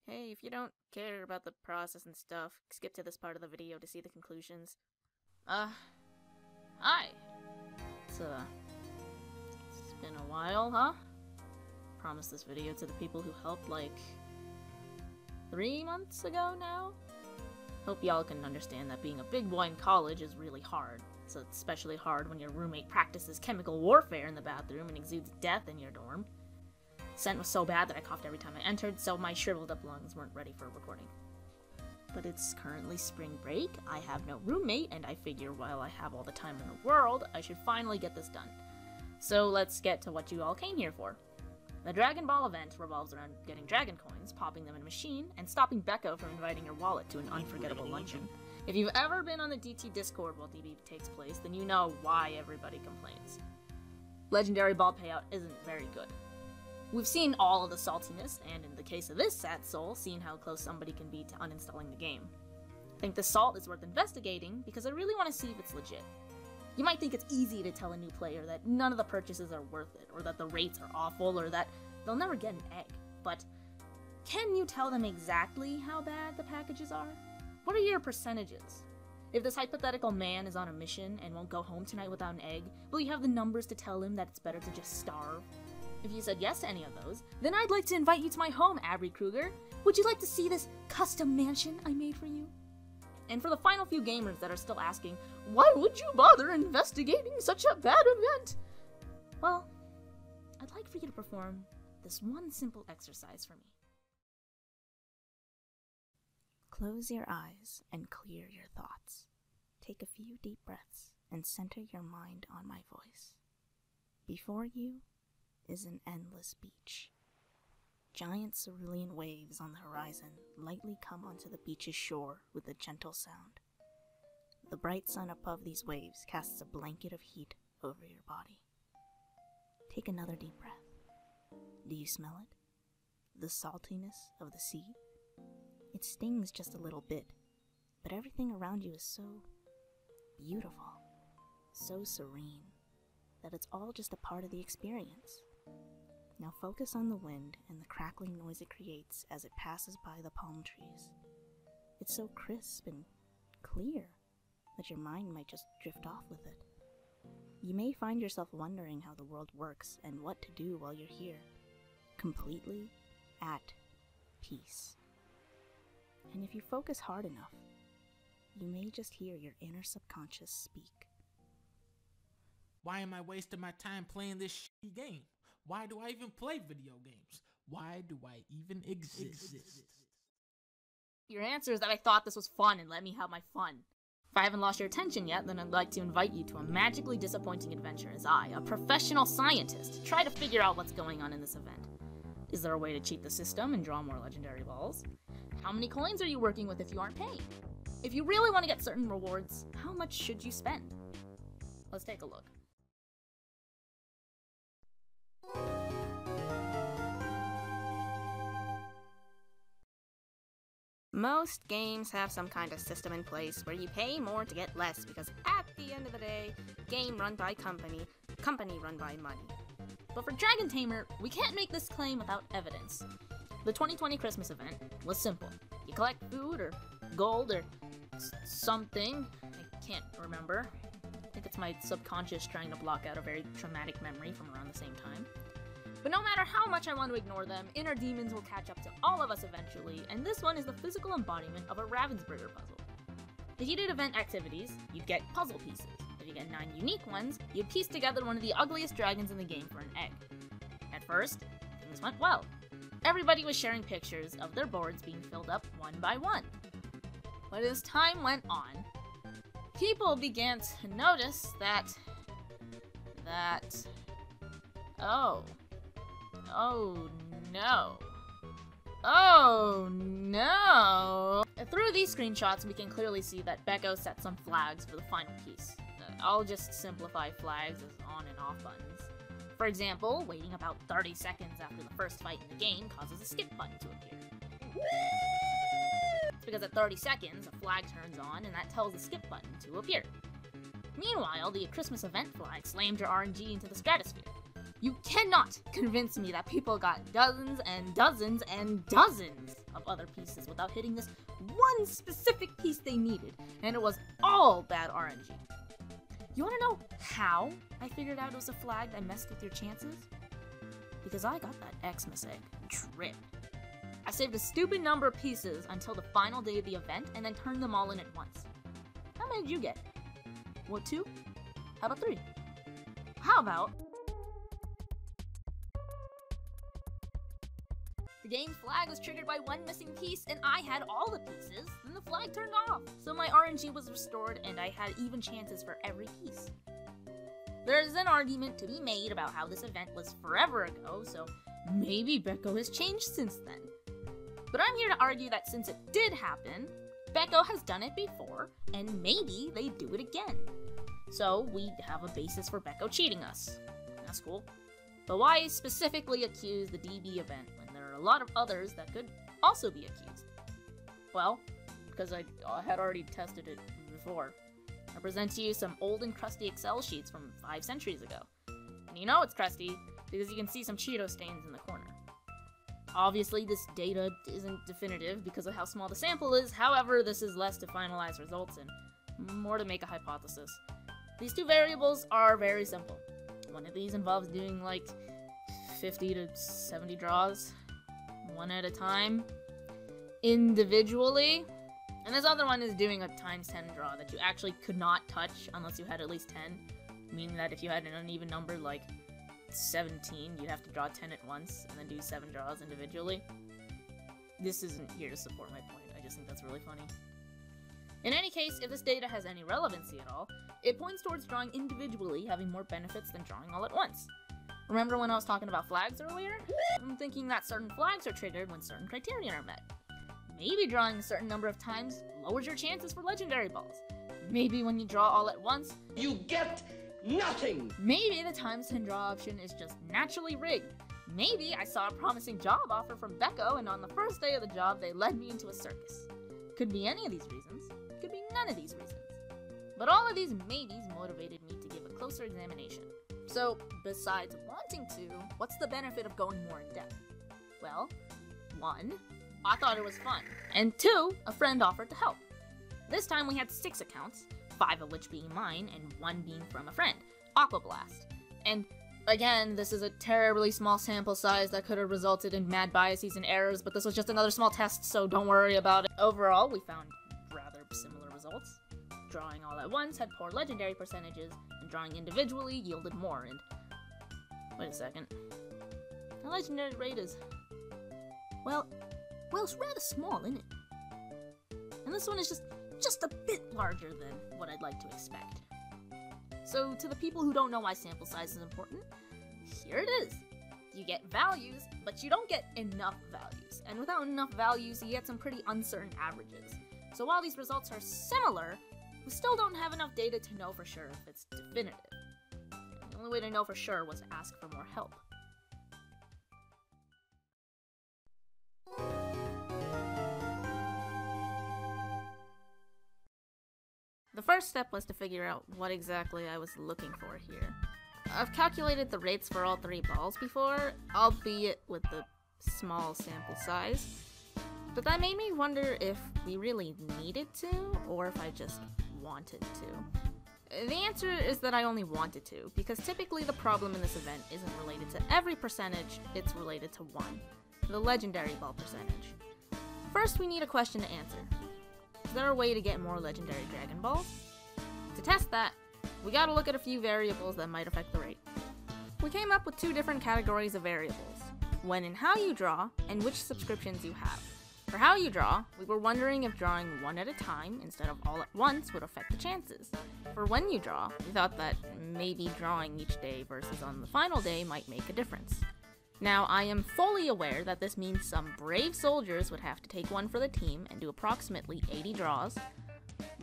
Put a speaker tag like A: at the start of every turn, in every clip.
A: Hey, if you don't care about the process and stuff, skip to this part of the video to see the conclusions. Hi. It's been a while, huh? Promised this video to the people who helped, like, 3 months ago now? Hope y'all can understand that being a big boy in college is really hard. So it's especially hard when your roommate practices chemical warfare in the bathroom and exudes death in your dorm. The scent was so bad that I coughed every time I entered, so my shriveled up lungs weren't ready for recording. But it's currently spring break, I have no roommate, and I figure while I have all the time in the world, I should finally get this done. So let's get to what you all came here for. The Dragonball event revolves around getting dragon coins, popping them in a machine, and stopping Becco from inviting your wallet to an unforgettable luncheon. If you've ever been on the DT Discord while DB takes place, then you know why everybody complains. Legendary ball payout isn't very good. We've seen all of the saltiness, and in the case of this sad soul, seen how close somebody can be to uninstalling the game. I think the salt is worth investigating, because I really want to see if it's legit. You might think it's easy to tell a new player that none of the purchases are worth it, or that the rates are awful, or that they'll never get an egg, but can you tell them exactly how bad the packages are? What are your percentages? If this hypothetical man is on a mission and won't go home tonight without an egg, will you have the numbers to tell him that it's better to just starve? If you said yes to any of those, then I'd like to invite you to my home, Abby Kruger. Would you like to see this custom mansion I made for you? And for the final few gamers that are still asking, why would you bother investigating such a bad event? Well, I'd like for you to perform this one simple exercise for me. Close your eyes and clear your thoughts. Take a few deep breaths and center your mind on my voice. Before you is an endless beach. Giant cerulean waves on the horizon lightly come onto the beach's shore with a gentle sound. The bright sun above these waves casts a blanket of heat over your body. Take another deep breath. Do you smell it? The saltiness of the sea? It stings just a little bit, but everything around you is so beautiful, so serene, that it's all just a part of the experience. Now focus on the wind and the crackling noise it creates as it passes by the palm trees. It's so crisp and clear that your mind might just drift off with it. You may find yourself wondering how the world works and what to do while you're here, completely at peace. And if you focus hard enough, you may just hear your inner subconscious speak.
B: Why am I wasting my time playing this shitty game? Why do I even play video games? Why do I even exist?
A: Your answer is that I thought this was fun and let me have my fun. If I haven't lost your attention yet, then I'd like to invite you to a magically disappointing adventure as I, a professional scientist, try to figure out what's going on in this event. Is there a way to cheat the system and draw more legendary balls? How many coins are you working with if you aren't paying? If you really want to get certain rewards, how much should you spend? Let's take a look. Most games have some kind of system in place where you pay more to get less because at the end of the day, game run by company, company run by money. But for Dragon Tamer, we can't make this claim without evidence. The 2020 Christmas event was simple. You collect food or gold or something. I can't remember. I think it's my subconscious trying to block out a very traumatic memory from around the same time. But no matter how much I want to ignore them, inner demons will catch up to all of us eventually, and this one is the physical embodiment of a Ravensburger puzzle. If you did event activities, you'd get puzzle pieces. If you get 9 unique ones, you'd piece together one of the ugliest dragons in the game for an egg. At first, things went well. Everybody was sharing pictures of their boards being filled up one by one. But as time went on, people began to notice that... Oh no. Oh no! Through these screenshots, we can clearly see that Becco set some flags for the final piece. I'll just simplify flags as on and off buttons. For example, waiting about 30 seconds after the first fight in the game causes a skip button to appear. It's because at 30 seconds, a flag turns on and that tells the skip button to appear. Meanwhile, the Christmas event flag slammed your RNG into the stratosphere. You cannot convince me that people got dozens and dozens and dozens of other pieces without hitting this one specific piece they needed, and it was all bad RNG. You wanna know how I figured out it was a flag that messed with your chances? Because I got that Xmas egg tripped. I saved a stupid number of pieces until the final day of the event and then turned them all in at once. How many did you get? What, 2? How about 3? How about... The game's flag was triggered by one missing piece and I had all the pieces, then the flag turned off. So my RNG was restored and I had even chances for every piece. There's an argument to be made about how this event was forever ago, so maybe Becco has changed since then. But I'm here to argue that since it did happen, Becco has done it before, and maybe they do it again. So we have a basis for Becco cheating us. That's cool. But why specifically accuse the DB event when there are a lot of others that could also be accused? Well, because I had already tested it before. I present to you some old and crusty Excel sheets from 5 centuries ago. And you know it's crusty because you can see some Cheeto stains in the corner. Obviously, this data isn't definitive because of how small the sample is, however, this is less to finalize results and more to make a hypothesis. These 2 variables are very simple. One of these involves doing like 50 to 70 draws, one at a time, individually, and this other one is doing a times 10 draw that you actually could not touch unless you had at least 10, meaning that if you had an uneven number like 17, you'd have to draw 10 at once and then do 7 draws individually. This isn't here to support my point, I just think that's really funny. In any case, if this data has any relevancy at all, it points towards drawing individually having more benefits than drawing all at once. Remember when I was talking about flags earlier? I'm thinking that certain flags are triggered when certain criteria are met. Maybe drawing a certain number of times lowers your chances for legendary balls. Maybe when you draw all at once,
C: you get nothing!
A: Maybe the times 10 draw option is just naturally rigged. Maybe I saw a promising job offer from Becco and on the first day of the job they led me into a circus. Could be any of these reasons, could be none of these reasons. But all of these maybes motivated me to give a closer examination. So, besides wanting to, what's the benefit of going more in depth? Well, 1, I thought it was fun, and 2, a friend offered to help. This time we had 6 accounts, 5 of which being mine, and 1 being from a friend, Aquablast. And again, this is a terribly small sample size that could have resulted in mad biases and errors, but this was just another small test, so don't worry about it. Overall, we found rather similar results. Drawing all at once had poor legendary percentages, and drawing individually yielded more, and... Wait a second. The legendary rate is... Well, it's rather small, isn't it? And this one is just a bit larger than what I'd like to expect. So, to the people who don't know why sample size is important, here it is. You get values, but you don't get enough values. And without enough values, you get some pretty uncertain averages. So while these results are similar, we still don't have enough data to know for sure if it's definitive. And the only way to know for sure was to ask for more help. The first step was to figure out what exactly I was looking for here. I've calculated the rates for all 3 balls before, albeit with the small sample size, but that made me wonder if we really needed to, or if I just wanted to. The answer is that I only wanted to, because typically the problem in this event isn't related to every percentage, it's related to 1, the legendary ball percentage. First, we need a question to answer. Is there a way to get more legendary Dragon Balls? To test that, we gotta look at a few variables that might affect the rate. We came up with 2 different categories of variables, when and how you draw, and which subscriptions you have. For how you draw, we were wondering if drawing 1 at a time instead of all at once would affect the chances. For when you draw, we thought that maybe drawing each day versus on the final day might make a difference. Now, I am fully aware that this means some brave soldiers would have to take 1 for the team and do approximately 80 draws,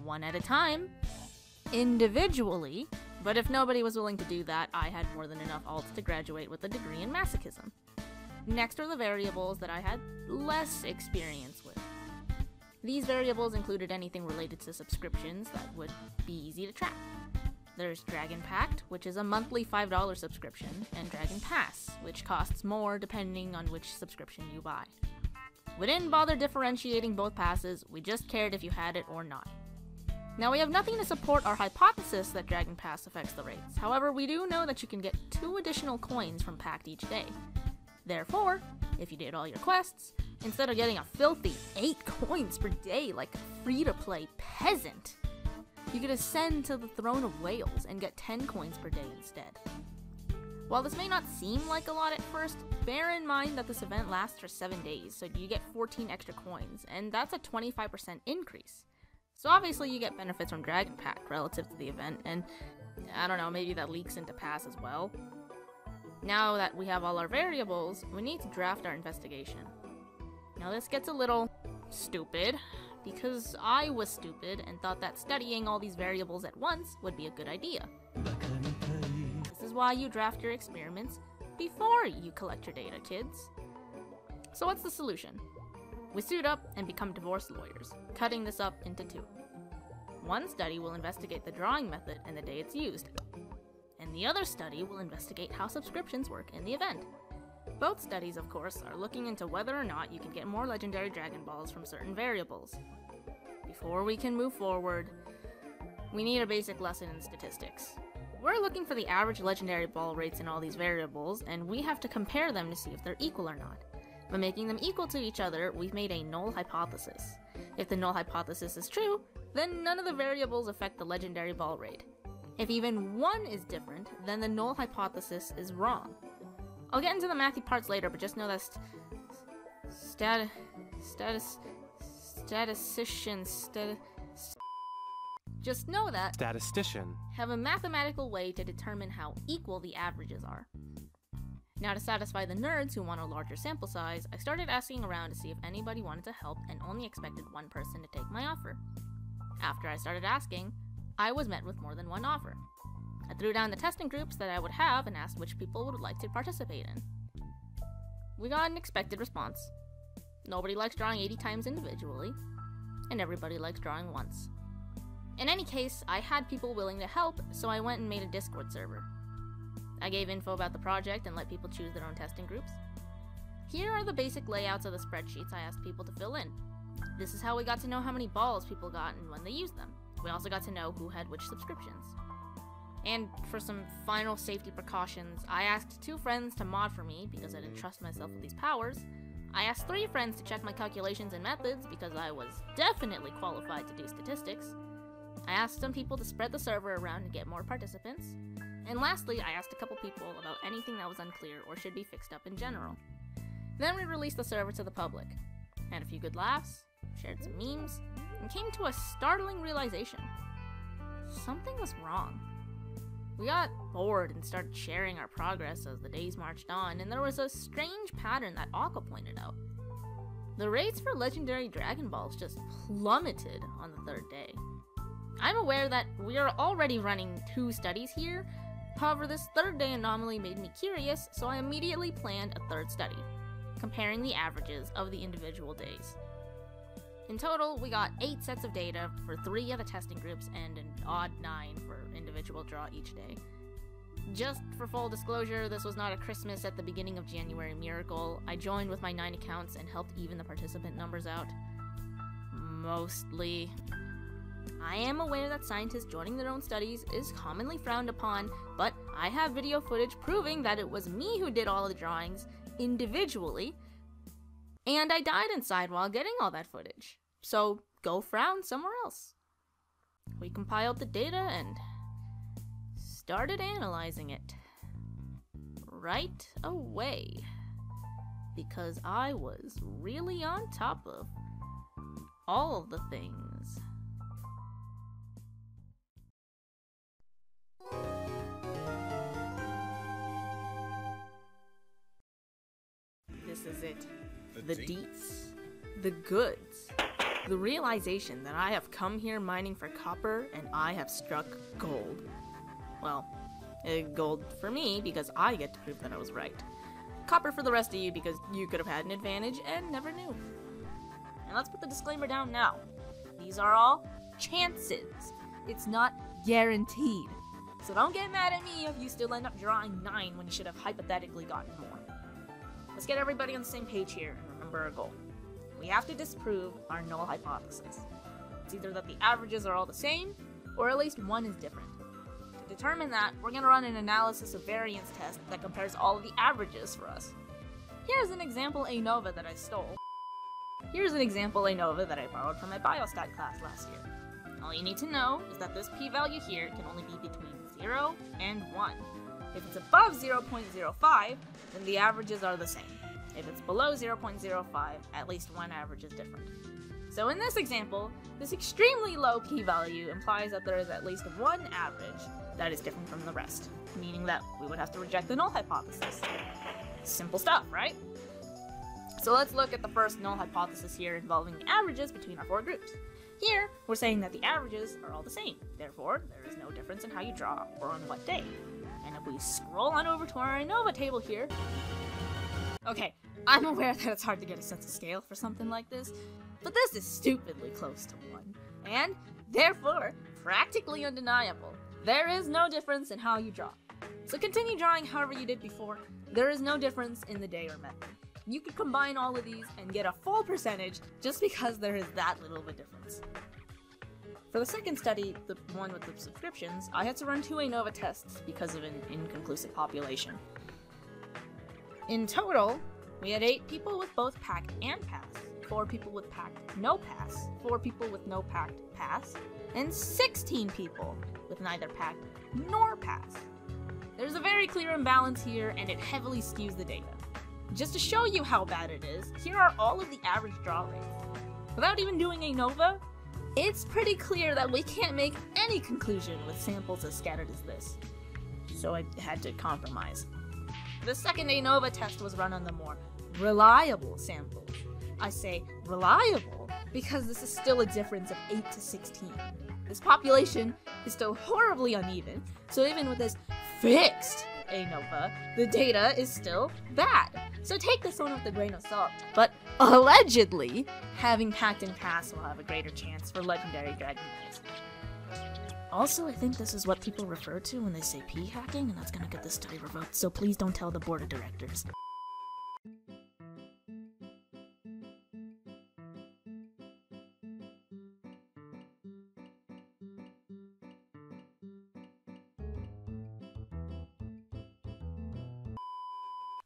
A: 1 at a time, individually, but if nobody was willing to do that, I had more than enough alts to graduate with a degree in masochism. Next are the variables that I had less experience with. These variables included anything related to subscriptions that would be easy to track. There's Dragon Pact, which is a monthly $5 subscription, and Dragon Pass, which costs more depending on which subscription you buy. We didn't bother differentiating both passes, we just cared if you had it or not. Now, we have nothing to support our hypothesis that Dragon Pass affects the rates. However, we do know that you can get 2 additional coins from Pact each day. Therefore, if you did all your quests, instead of getting a filthy 8 coins per day like a free-to-play peasant, you could ascend to the Throne of Whales and get 10 coins per day instead. While this may not seem like a lot at first, bear in mind that this event lasts for 7 days, so you get 14 extra coins, and that's a 25% increase. So obviously you get benefits from Dragon Pack relative to the event, and I don't know, maybe that leaks into Pass as well. Now that we have all our variables, we need to draft our investigation. Now this gets a little stupid, because I was stupid and thought that studying all these variables at once would be a good idea. This is why you draft your experiments before you collect your data, kids. So what's the solution? We suit up and become divorce lawyers, cutting this up into 2. One study will investigate the drawing method and the day it's used, and the other study will investigate how subscriptions work in the event. Both studies, of course, are looking into whether or not you can get more legendary Dragon Balls from certain variables. Before we can move forward, we need a basic lesson in statistics. We're looking for the average legendary ball rates in all these variables, and we have to compare them to see if they're equal or not. By making them equal to each other, we've made a null hypothesis. If the null hypothesis is true, then none of the variables affect the legendary ball rate. If even one is different, then the null hypothesis is wrong. I'll get into the mathy parts later, but just know that just know that
D: statistician
A: have a mathematical way to determine how equal the averages are. Now, to satisfy the nerds who want a larger sample size, I started asking around to see if anybody wanted to help and only expected one person to take my offer. After I started asking, I was met with more than one offer. I threw down the testing groups that I would have and asked which people would like to participate in. We got an expected response. Nobody likes drawing 80 times individually, and everybody likes drawing once. In any case, I had people willing to help, so I went and made a Discord server. I gave info about the project and let people choose their own testing groups. Here are the basic layouts of the spreadsheets I asked people to fill in. This is how we got to know how many balls people got and when they used them. We also got to know who had which subscriptions. And for some final safety precautions, I asked 2 friends to mod for me because I didn't trust myself with these powers. I asked 3 friends to check my calculations and methods because I was definitely qualified to do statistics. I asked some people to spread the server around to get more participants. And lastly, I asked a couple people about anything that was unclear or should be fixed up in general. Then we released the server to the public, had a few good laughs, shared some memes, and came to a startling realization. Something was wrong. We got bored and started sharing our progress as the days marched on, and there was a strange pattern that Akka pointed out. The rates for legendary Dragon Balls just plummeted on the 3rd day. I'm aware that we are already running 2 studies here. However, this 3rd day anomaly made me curious, so I immediately planned a 3rd study, comparing the averages of the individual days. In total, we got 8 sets of data for 3 of the testing groups and an odd 9 for individual draw each day. Just for full disclosure, this was not a Christmas at the beginning of January miracle. I joined with my 9 accounts and helped even the participant numbers out. Mostly. I am aware that scientists joining their own studies is commonly frowned upon, but I have video footage proving that it was me who did all the drawings individually, and I died inside while getting all that footage. So go frown somewhere else. We compiled the data and started analyzing it right away, because I was really on top of all of the things. This is it. The deets. The goods. The realization that I have come here mining for copper and I have struck gold. Well, gold for me because I get to prove that I was right. Copper for the rest of you because you could have had an advantage and never knew. And let's put the disclaimer down now. These are all chances. It's not guaranteed. So don't get mad at me if you still end up drawing 9 when you should have hypothetically gotten more. Let's get everybody on the same page here and remember our goal. we have to disprove our null hypothesis. It's either that the averages are all the same, or at least one is different. To determine that, we're going to run an analysis of variance test that compares all of the averages for us. Here's an example ANOVA that I stole. Here's an example ANOVA that I borrowed from my biostat class last year. All you need to know is that this p-value here can only be between 0 and 1. If it's above 0.05, then the averages are the same. If it's below 0.05, at least one average is different. So in this example, this extremely low p-value implies that there is at least one average that is different from the rest, meaning that we would have to reject the null hypothesis. Simple stuff, right? So let's look at the first null hypothesis here involving the averages between our four groups. Here, we're saying that the averages are all the same, therefore there is no difference in how you draw or on what day. And if we scroll on over to our ANOVA table here... Okay, I'm aware that it's hard to get a sense of scale for something like this, but this is stupidly close to 1, and therefore practically undeniable. There is no difference in how you draw. So continue drawing however you did before, there is no difference in the day or method. You could combine all of these and get a full percentage just because there is that little of a difference. For the second study, the one with the subscriptions, I had to run 2 ANOVA tests because of an inconclusive population. In total, we had 8 people with both packed and pass, 4 people with packed no pass, 4 people with no packed pass, and 16 people with neither packed nor pass. There's a very clear imbalance here, and it heavily skews the data. Just to show you how bad it is, here are all of the average draw rates. Without even doing ANOVA, it's pretty clear that we can't make any conclusion with samples as scattered as this. So I had to compromise. The second ANOVA test was run on the more reliable samples. I say reliable because this is still a difference of 8 to 16. This population is still horribly uneven, so even with this fixed ANOVA, the data is still bad. So take this one with a grain of salt. But allegedly, having packed and pass will have a greater chance for legendary Dragonballs. Also, I think this is what people refer to when they say p-hacking, and that's gonna get this study revoked, so please don't tell the board of directors.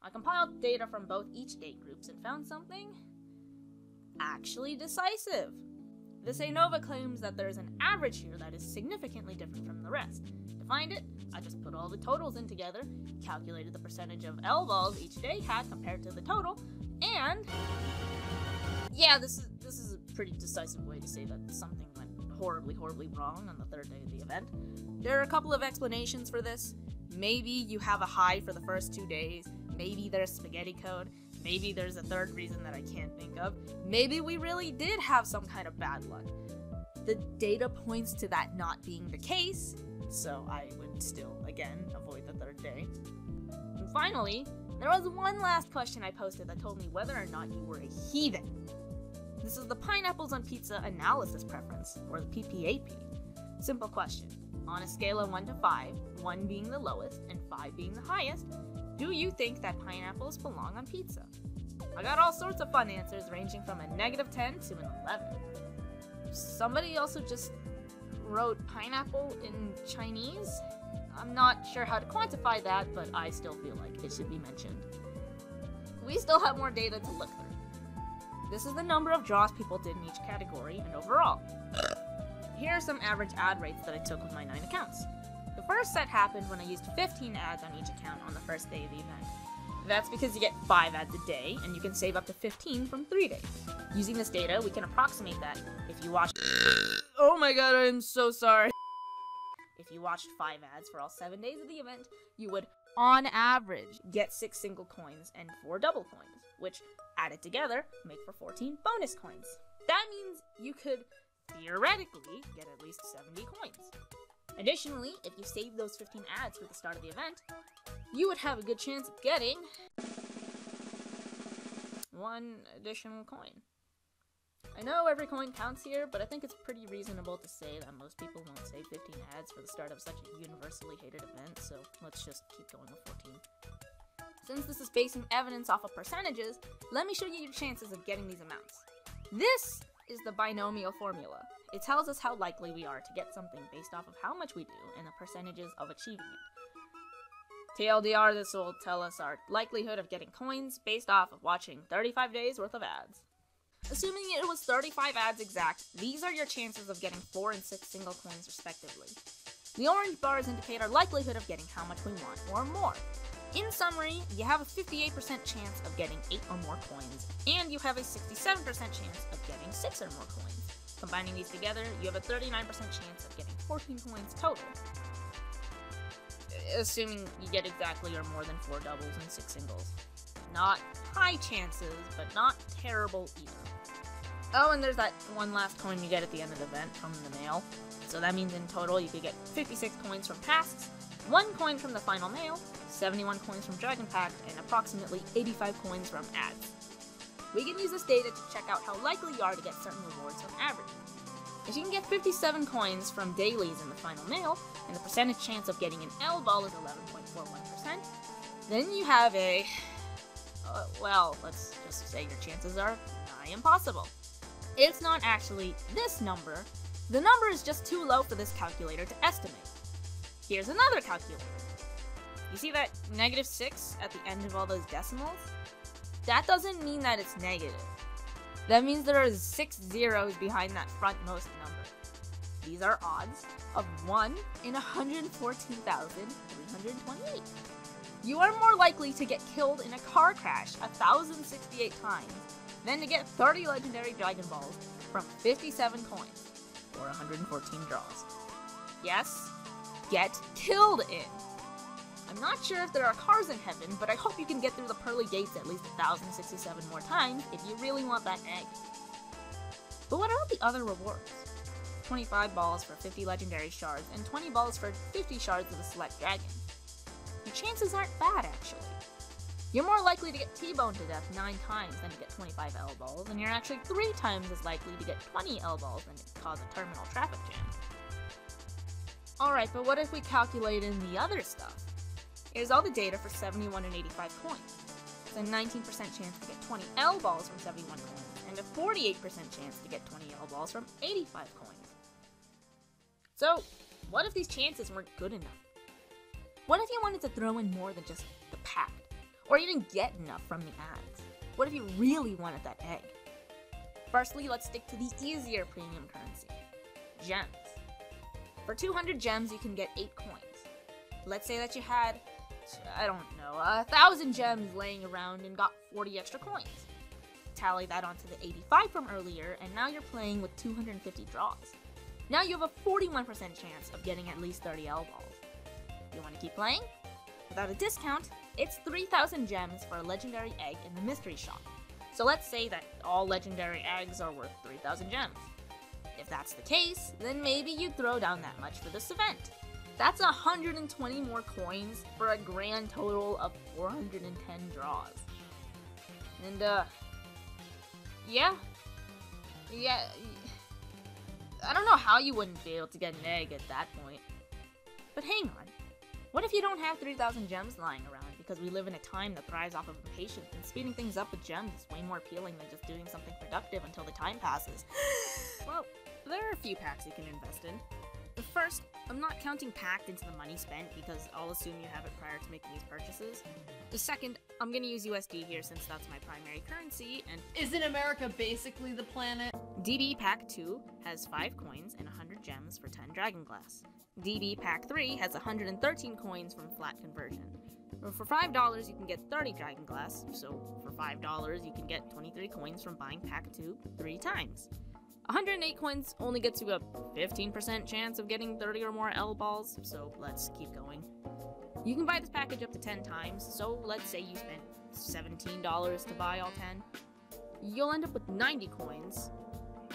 A: I compiled data from both each date groups and found something actually decisive. This ANOVA claims that there is an average here that is significantly different from the rest. To find it, I just put all the totals in together, calculated the percentage of L balls each day had compared to the total, and yeah, this is a pretty decisive way to say that something went horribly wrong on the third day of the event. There are a couple of explanations for this. Maybe you have a high for the first 2 days, maybe there's spaghetti code, maybe there's a third reason that I can't think of, maybe we really did have some kind of bad luck. The data points to that not being the case, so I would still, again, avoid the third day. And finally, there was one last question I posted that told me whether or not you were a heathen. This is the pineapples on pizza analysis preference, or the PPAP. Simple question. On a scale of 1 to 5, 1 being the lowest and 5 being the highest, do you think that pineapples belong on pizza? I got all sorts of fun answers ranging from a -10 to an 11. Somebody also just wrote pineapple in Chinese. I'm not sure how to quantify that, but I still feel like it should be mentioned. We still have more data to look through. This is the number of draws people did in each category and overall. Here are some average ad rates that I took with my 9 accounts. The first set happened when I used 15 ads on each account on the first day of the event. That's because you get 5 ads a day, and you can save up to 15 from 3 days. Using this data, we can approximate that if you watched— Oh my god, I'm so sorry. If you watched 5 ads for all 7 days of the event, you would, on average, get 6 single coins and 4 double coins, which, added together, make for 14 bonus coins. That means you could theoretically get at least 70 coins. Additionally, if you save those 15 ads for the start of the event, you would have a good chance of getting 1 additional coin. I know every coin counts here, but I think it's pretty reasonable to say that most people won't save 15 ads for the start of such a universally hated event, so let's just keep going with 14. Since this is basing evidence off of percentages, let me show you your chances of getting these amounts. This is the binomial formula. It tells us how likely we are to get something based off of how much we do and the percentages of achieving it. TLDR, this will tell us our likelihood of getting coins based off of watching 35 days worth of ads. Assuming it was 35 ads exact, these are your chances of getting 4 and 6 single coins respectively. The orange bars indicate our likelihood of getting how much we want or more. In summary, you have a 58% chance of getting 8 or more coins, and you have a 67% chance of getting 6 or more coins. Combining these together, you have a 39% chance of getting 14 coins total. Assuming you get exactly or more than 4 doubles and 6 singles. Not high chances, but not terrible either. Oh, and there's that one last coin you get at the end of the event from the mail. So that means in total you could get 56 coins from tasks, 1 coin from the final mail, 71 coins from Dragon Pack, and approximately 85 coins from ads. We can use this data to check out how likely you are to get certain rewards from average. If you can get 57 coins from dailies in the final mail, and the percentage chance of getting an L ball is 11.41%, then you have a... well, let's just say your chances are nigh impossible. It's not actually this number. The number is just too low for this calculator to estimate. Here's another calculator. You see that -6 at the end of all those decimals? That doesn't mean that it's negative. That means there are 6 zeros behind that frontmost number. These are odds of 1 in 114,328. You are more likely to get killed in a car crash 1,068 times than to get 30 legendary Dragon Balls from 57 coins, or 114 draws. Yes, get killed in. I'm not sure if there are cars in heaven, but I hope you can get through the pearly gates at least 1,067 more times if you really want that egg. But what about the other rewards? 25 balls for 50 legendary shards, and 20 balls for 50 shards of a select dragon. Your chances aren't bad, actually. You're more likely to get T-boned to death 9 times than to get 25 L balls, and you're actually 3 times as likely to get 20 L balls than to cause a terminal traffic jam. Alright, but what if we calculate in the other stuff? Here's all the data for 71 and 85 coins. There's a 19% chance to get 20 L balls from 71 coins, and a 48% chance to get 20 L balls from 85 coins. So, what if these chances weren't good enough? What if you wanted to throw in more than just the pack? Or you didn't get enough from the ads? What if you really wanted that egg? Firstly, let's stick to the easier premium currency. Gems. For 200 gems, you can get 8 coins. Let's say that you had, I don't know, 1,000 gems laying around and got 40 extra coins. Tally that onto the 85 from earlier, and now you're playing with 250 draws. Now you have a 41% chance of getting at least 30 L balls. You want to keep playing? Without a discount, it's 3,000 gems for a legendary egg in the mystery shop. So let's say that all legendary eggs are worth 3,000 gems. If that's the case, then maybe you'd throw down that much for this event. That's 120 more coins for a grand total of 410 draws. And, yeah, I don't know how you wouldn't be able to get an egg at that point. But hang on, what if you don't have 3,000 gems lying around because we live in a time that thrives off of impatience, and speeding things up with gems is way more appealing than just doing something productive until the time passes? Well, there are a few packs you can invest in. The first, I'm not counting packed into the money spent because I'll assume you have it prior to making these purchases. The second, I'm gonna use USD here since that's my primary currency, and
D: isn't America basically the planet?
A: DB Pack 2 has 5 coins and 100 gems for 10 Dragon Glass. DB Pack 3 has 113 coins from flat conversion. For $5 you can get 30 Dragon Glass, so for $5 you can get 23 coins from buying Pack 2 3 times. 108 coins only gets you a 15% chance of getting 30 or more L balls, so let's keep going. You can buy this package up to 10 times, so let's say you spent $17 to buy all 10. You'll end up with 90 coins,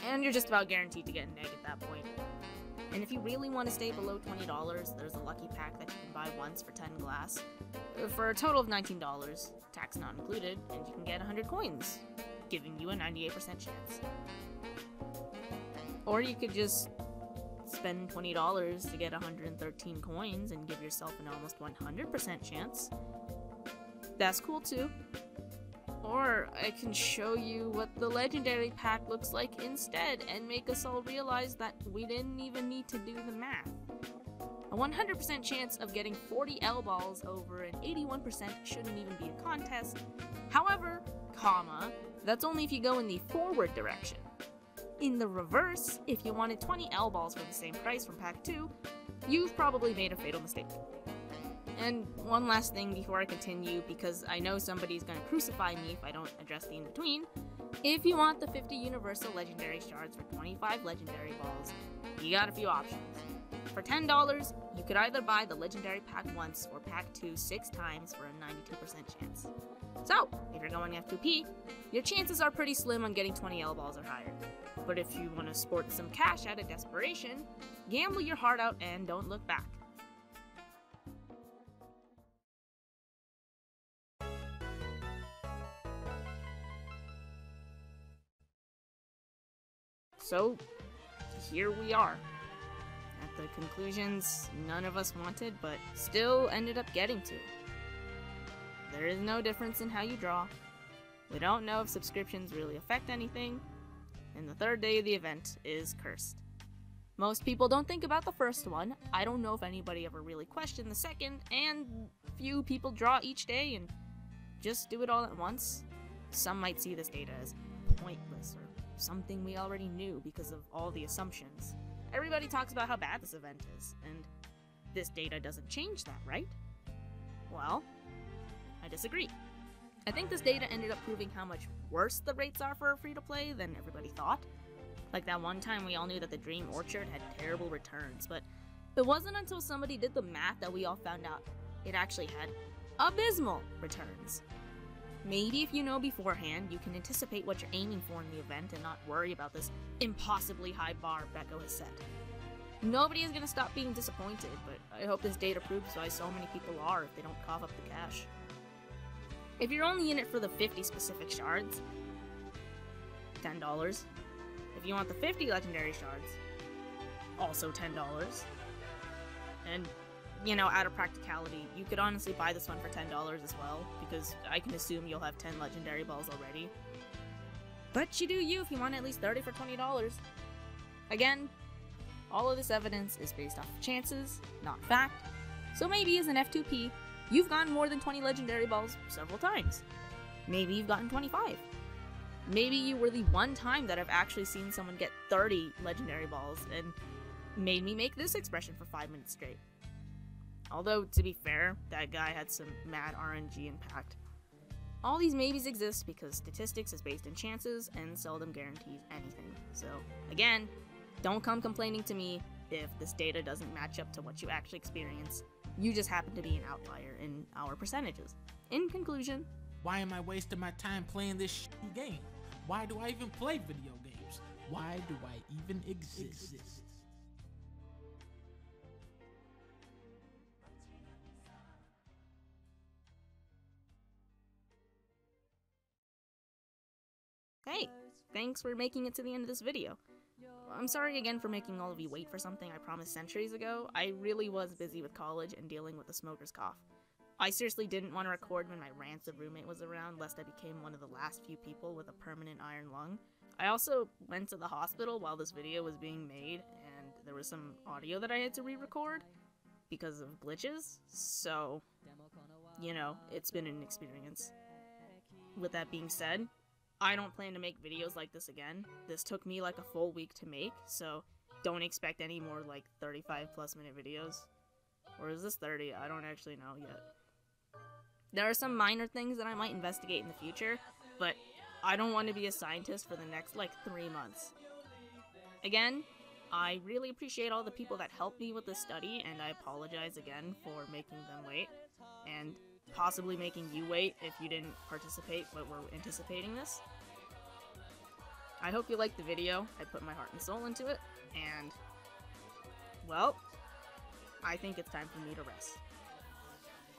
A: and you're just about guaranteed to get an egg at that point. And if you really want to stay below $20, there's a lucky pack that you can buy once for 10 glass, for a total of $19, tax not included, and you can get 100 coins, giving you a 98% chance. Or you could just spend $20 to get 113 coins and give yourself an almost 100% chance. That's cool too. Or I can show you what the legendary pack looks like instead and make us all realize that we didn't even need to do the math. A 100% chance of getting 40 L balls over an 81% shouldn't even be a contest. However, that's only if you go in the forward direction. In the reverse, if you wanted 20 L balls for the same price from pack 2, you've probably made a fatal mistake. And one last thing before I continue, because I know somebody's gonna crucify me if I don't address the in-between. If you want the 50 universal legendary shards for 25 legendary balls, you got a few options. For $10, you could either buy the legendary pack once or pack 2 6 times for a 92% chance. So, if you're going F2P, your chances are pretty slim on getting 20 L balls or higher. But if you want to sport some cash out of desperation, gamble your heart out and don't look back. So, here we are. At the conclusions none of us wanted, but still ended up getting to. There is no difference in how you draw. We don't know if subscriptions really affect anything, and the third day of the event is cursed. Most people don't think about the first one. I don't know if anybody ever really questioned the second, and few people draw each day and just do it all at once. Some might see this data as pointless or something we already knew because of all the assumptions. Everybody talks about how bad this event is, and this data doesn't change that, right? Well, I disagree. I think this data ended up proving how much worse the rates are for free-to-play than everybody thought. Like that one time we all knew that the Dream Orchard had terrible returns, but it wasn't until somebody did the math that we all found out it actually had abysmal returns. Maybe if you know beforehand, you can anticipate what you're aiming for in the event and not worry about this impossibly high bar Becco has set. Nobody is going to stop being disappointed, but I hope this data proves why so many people are if they don't cough up the cash. If you're only in it for the 50 specific shards, $10. If you want the 50 legendary shards, also $10. And, you know, out of practicality, you could honestly buy this one for $10 as well, because I can assume you'll have 10 legendary balls already. But you do you if you want at least 30 for $20. Again, all of this evidence is based off of chances, not fact, so maybe as an F2P, you've gotten more than 20 legendary balls several times. Maybe you've gotten 25. Maybe you were the one time that I've actually seen someone get 30 legendary balls and made me make this expression for 5 minutes straight. Although, to be fair, that guy had some mad RNG impact. All these maybes exist because statistics is based in chances and seldom guarantees anything. So, again, don't come complaining to me if this data doesn't match up to what you actually experience. You just happen to be an outlier in our percentages. In conclusion,
B: why am I wasting my time playing this shitty game? Why do I even play video games? Why do I even exist?
A: hey, thanks for making it to the end of this video. I'm sorry again for making all of you wait for something I promised centuries ago. I really was busy with college and dealing with the smoker's cough. I seriously didn't want to record when my rancid roommate was around, lest I became one of the last few people with a permanent iron lung. I also went to the hospital while this video was being made, and there was some audio that I had to re-record because of glitches, so, you know, it's been an experience. With that being said, I don't plan to make videos like this again. This took me like a full week to make, so don't expect any more like 35+ minute videos. Or is this 30? I don't actually know yet. There are some minor things that I might investigate in the future, but I don't want to be a scientist for the next like 3 months. Again, I really appreciate all the people that helped me with this study, and I apologize again for making them wait, and possibly making you wait if you didn't participate but were anticipating this. I hope you liked the video. I put my heart and soul into it, and, well, I think it's time for me to rest.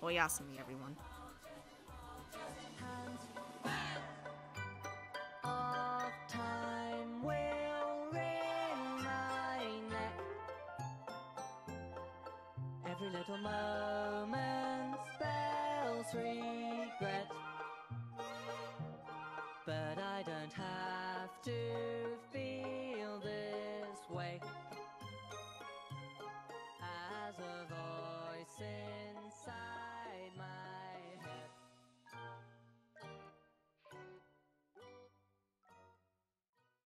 A: Oyasumi, everyone.
E: Of time will wring my neck. Every little moment spells regret. don't have to